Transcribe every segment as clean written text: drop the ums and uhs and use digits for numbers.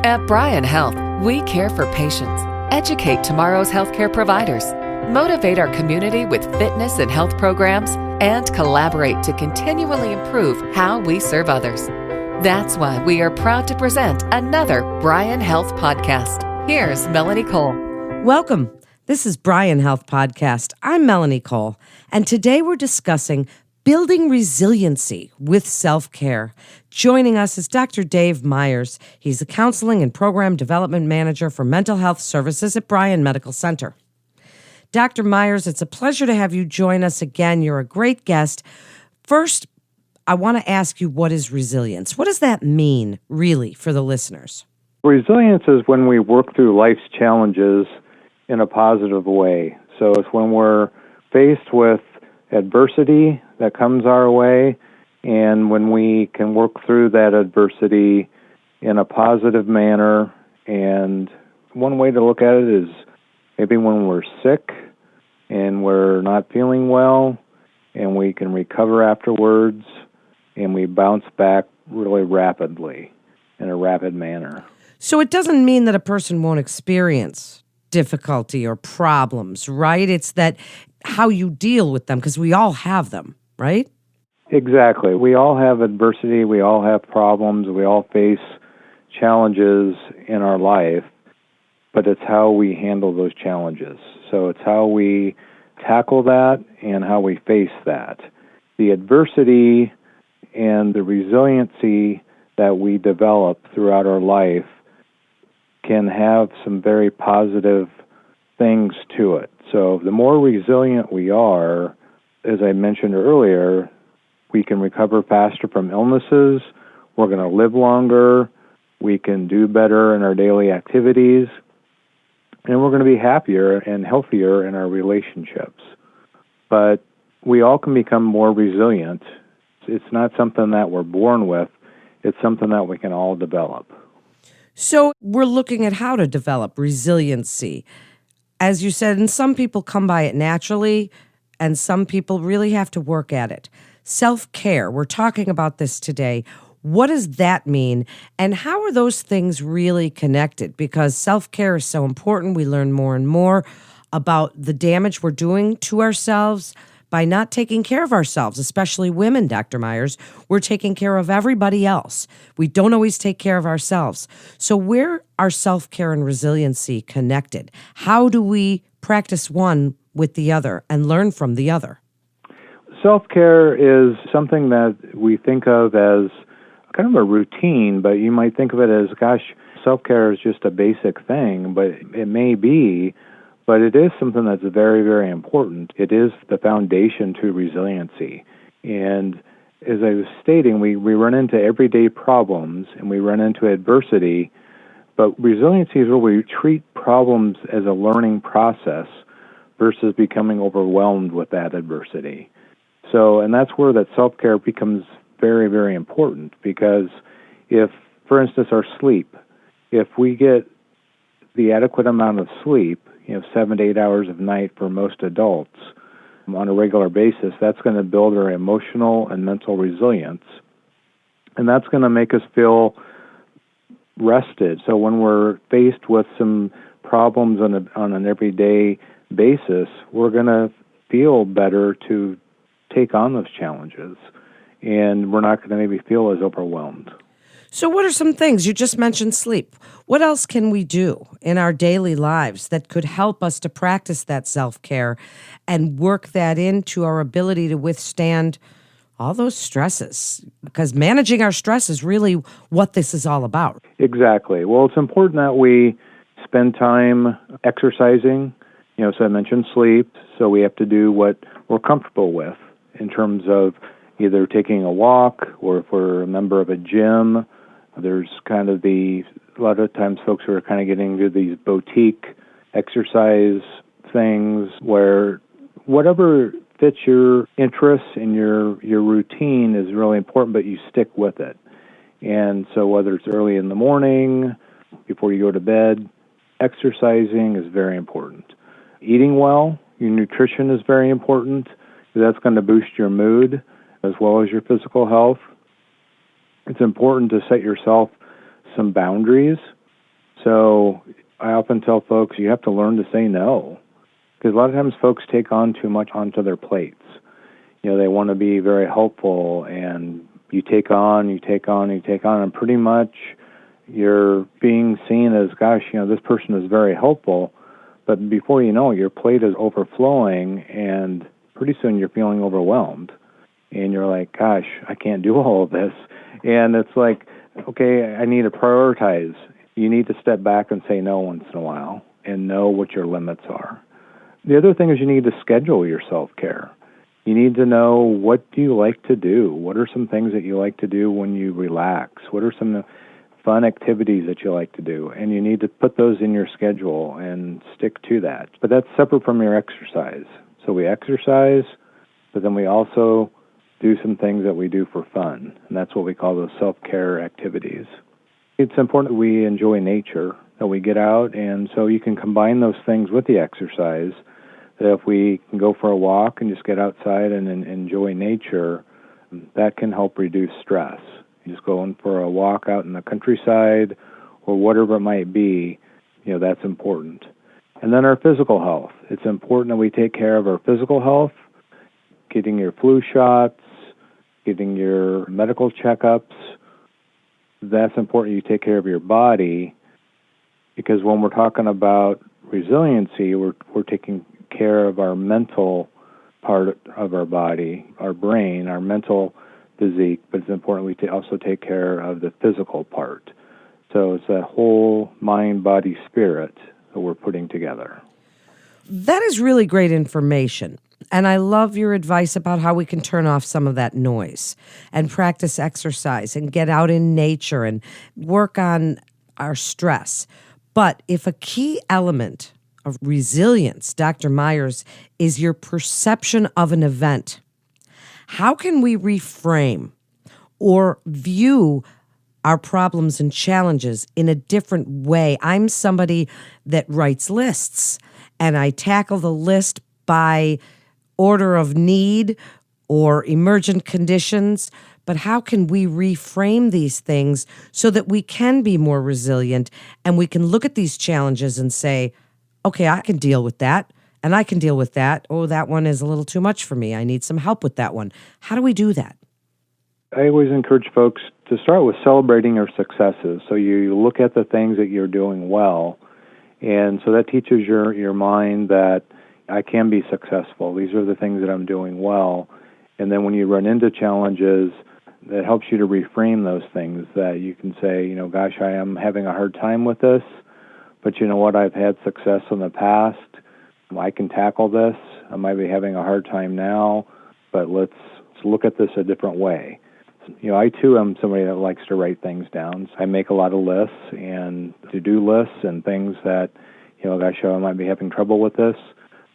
At Bryan Health, we care for patients, educate tomorrow's healthcare providers, motivate our community with fitness and health programs, and collaborate to continually improve how we serve others. That's why we are proud to present another Bryan Health podcast. Here's Melanie Cole. Welcome. This is Bryan Health Podcast. I'm Melanie Cole, and today we're discussing building resiliency with self-care. Joining us is Dr. Dave Miers. He's the Counseling and Program Development Manager for Mental Health Services at Bryan Medical Center. Dr. Miers, it's a pleasure to have you join us again. You're a great guest. First, I want to ask you, what is resilience? What does that mean, really, for the listeners? Resilience is when we work through life's challenges in a positive way. So it's when we're faced with adversity that comes our way, and when we can work through that adversity in a positive manner. And one way to look at it is maybe when we're sick and we're not feeling well, and we can recover afterwards, and we bounce back really rapidly, in a rapid manner. So it doesn't mean that a person won't experience difficulty or problems, right? It's that how you deal with them, because we all have them, right? Exactly. We all have adversity, we all have problems, we all face challenges in our life, but it's how we handle those challenges. So it's how we tackle that and how we face that. The adversity and the resiliency that we develop throughout our life can have some very positive things to it. So the more resilient we are, as I mentioned earlier, we can recover faster from illnesses, we're going to live longer, we can do better in our daily activities, and we're going to be happier and healthier in our relationships. But we all can become more resilient. It's not something that we're born with, it's something that we can all develop. So we're looking at how to develop resiliency. As you said, and some people come by it naturally, and some people really have to work at it. Self-care, we're talking about this today. What does that mean, and how are those things really connected? Because self-care is so important. We learn more and more about the damage we're doing to ourselves by not taking care of ourselves, especially women, Dr. Miers. We're taking care of everybody else. We don't always take care of ourselves. So where are self-care and resiliency connected? How do we practice one with the other and learn from the other? Self-care is something that we think of as kind of a routine, but you might think of it as, gosh, self-care is just a basic thing, but it may be. But it is something that's very, very important. It is the foundation to resiliency. And as I was stating, we run into everyday problems and we run into adversity, but resiliency is where we treat problems as a learning process versus becoming overwhelmed with that adversity. So, and that's where that self-care becomes very, very important, because if, for instance, our sleep, if we get the adequate amount of sleep, 7 to 8 hours of night for most adults on a regular basis, that's going to build our emotional and mental resilience. And that's going to make us feel rested. So when we're faced with some problems on an everyday basis, we're going to feel better to take on those challenges. And we're not going to maybe feel as overwhelmed. So what are some things? You just mentioned sleep. What else can we do in our daily lives that could help us to practice that self-care and work that into our ability to withstand all those stresses? Because managing our stress is really what this is all about. Exactly. Well, it's important that we spend time exercising. So I mentioned sleep, so we have to do what we're comfortable with in terms of either taking a walk, or if we're a member of a gym, there's kind of a lot of times folks who are kind of getting into these boutique exercise things where whatever fits your interests and your routine is really important, but you stick with it. And so whether it's early in the morning, before you go to bed, exercising is very important. Eating well, your nutrition is very important. That's going to boost your mood as well as your physical health. It's important to set yourself some boundaries So I often tell folks you have to learn to say no, because a lot of times folks take on too much onto their plates. They want to be very helpful, and you take on, and pretty much you're being seen as, gosh, this person is very helpful, but before you know it, your plate is overflowing, and pretty soon you're feeling overwhelmed, and you're like, gosh, I can't do all of this. And it's like, okay, I need to prioritize. You need to step back and say no once in a while and know what your limits are. The other thing is you need to schedule your self-care. You need to know, what do you like to do? What are some things that you like to do when you relax? What are some fun activities that you like to do? And you need to put those in your schedule and stick to that. But that's separate from your exercise. So we exercise, but then we also do some things that we do for fun, and that's what we call those self-care activities. It's important that we enjoy nature, that we get out, and so you can combine those things with the exercise, that if we can go for a walk and just get outside and enjoy nature, that can help reduce stress. Just going for a walk out in the countryside or whatever it might be, that's important. And then our physical health. It's important that we take care of our physical health, getting your flu shots, getting your medical checkups. That's important you take care of your body, because when we're talking about resiliency, we're taking care of our mental part of our body, our brain, our mental physique, but it's important we also take care of the physical part. So it's that whole mind, body, spirit that we're putting together. That is really great information. And I love your advice about how we can turn off some of that noise and practice exercise and get out in nature and work on our stress. But if a key element of resilience, Dr. Miers, is your perception of an event, how can we reframe or view our problems and challenges in a different way? I'm somebody that writes lists, and I tackle the list by order of need or emergent conditions. But how can we reframe these things so that we can be more resilient and we can look at these challenges and say, okay, I can deal with that, and I can deal with that. Oh, that one is a little too much for me. I need some help with that one. How do we do that? I always encourage folks to start with celebrating your successes. So you look at the things that you're doing well, and so that teaches your mind that I can be successful. These are the things that I'm doing well. And then when you run into challenges, that helps you to reframe those things, that you can say, gosh, I am having a hard time with this, but you know what, I've had success in the past. I can tackle this. I might be having a hard time now, but let's look at this a different way. I too am somebody that likes to write things down. I make a lot of lists and to-do lists and things that, gosh, I might be having trouble with this.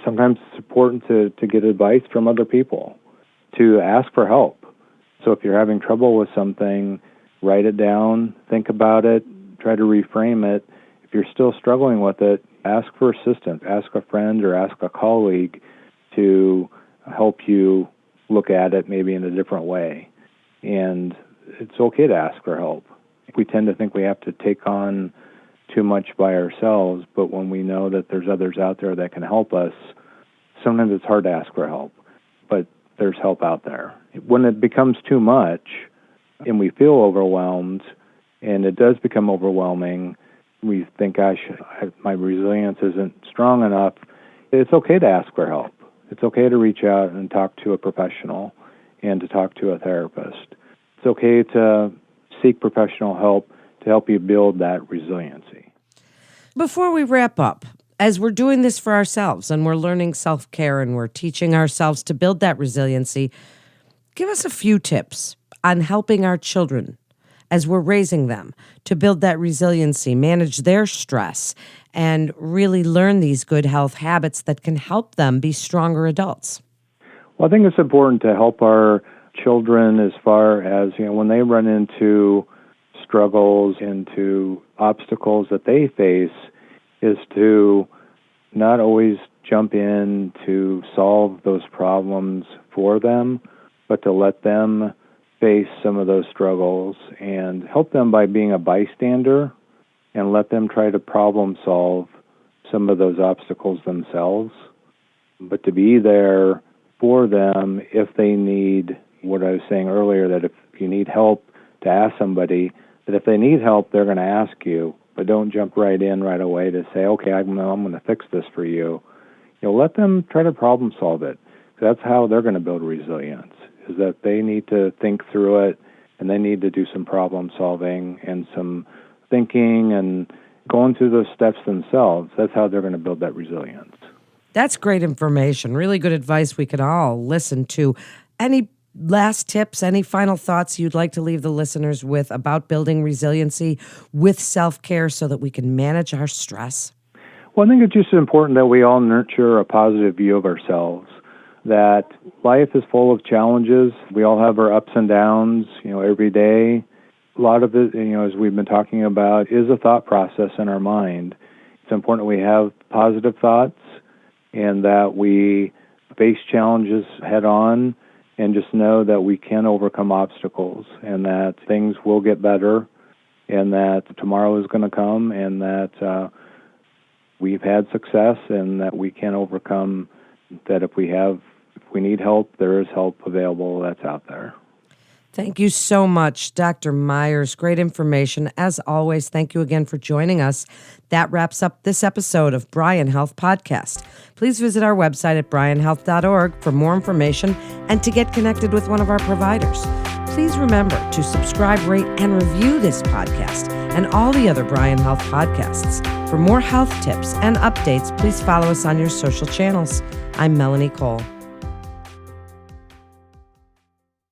Sometimes it's important to get advice from other people, to ask for help. So if you're having trouble with something, write it down, think about it, try to reframe it. If you're still struggling with it, ask for assistance, ask a friend or ask a colleague to help you look at it maybe in a different way. And it's okay to ask for help. We tend to think we have to take on too much by ourselves, but when we know that there's others out there that can help us, sometimes it's hard to ask for help, but there's help out there. When it becomes too much and we feel overwhelmed, and it does become overwhelming, we think, gosh, my resilience isn't strong enough. It's okay to ask for help. It's okay to reach out and talk to a professional and to talk to a therapist. It's okay to seek professional help to help you build that resiliency. Before we wrap up, as we're doing this for ourselves and we're learning self-care and we're teaching ourselves to build that resiliency, give us a few tips on helping our children as we're raising them to build that resiliency, manage their stress, and really learn these good health habits that can help them be stronger adults. Well, I think it's important to help our children as far as, when they run into struggles, into obstacles that they face, is to not always jump in to solve those problems for them, but to let them face some of those struggles and help them by being a bystander and let them try to problem solve some of those obstacles themselves, but to be there for them if they need, what I was saying earlier, that if you need help, to ask somebody, that if they need help, they're going to ask you, but don't jump right in right away to say, okay, I'm going to fix this for you. Let them try to problem solve it. That's how they're going to build resilience, is that they need to think through it, and they need to do some problem solving and some thinking and going through those steps themselves. That's how they're going to build that resilience. That's great information. Really good advice we could all listen to. Any last tips, any final thoughts you'd like to leave the listeners with about building resiliency with self-care so that we can manage our stress? Well, I think it's just important that we all nurture a positive view of ourselves, that life is full of challenges. We all have our ups and downs, every day. A lot of it, as we've been talking about, is a thought process in our mind. It's important we have positive thoughts and that we face challenges head on and just know that we can overcome obstacles and that things will get better and that tomorrow is going to come and that we've had success and that we can overcome, that if we need help, there is help available that's out there. Thank you so much, Dr. Miers. Great information. As always, thank you again for joining us. That wraps up this episode of Bryan Health Podcast. Please visit our website at bryanhealth.org for more information and to get connected with one of our providers. Please remember to subscribe, rate, and review this podcast and all the other Bryan Health podcasts. For more health tips and updates, please follow us on your social channels. I'm Melanie Cole.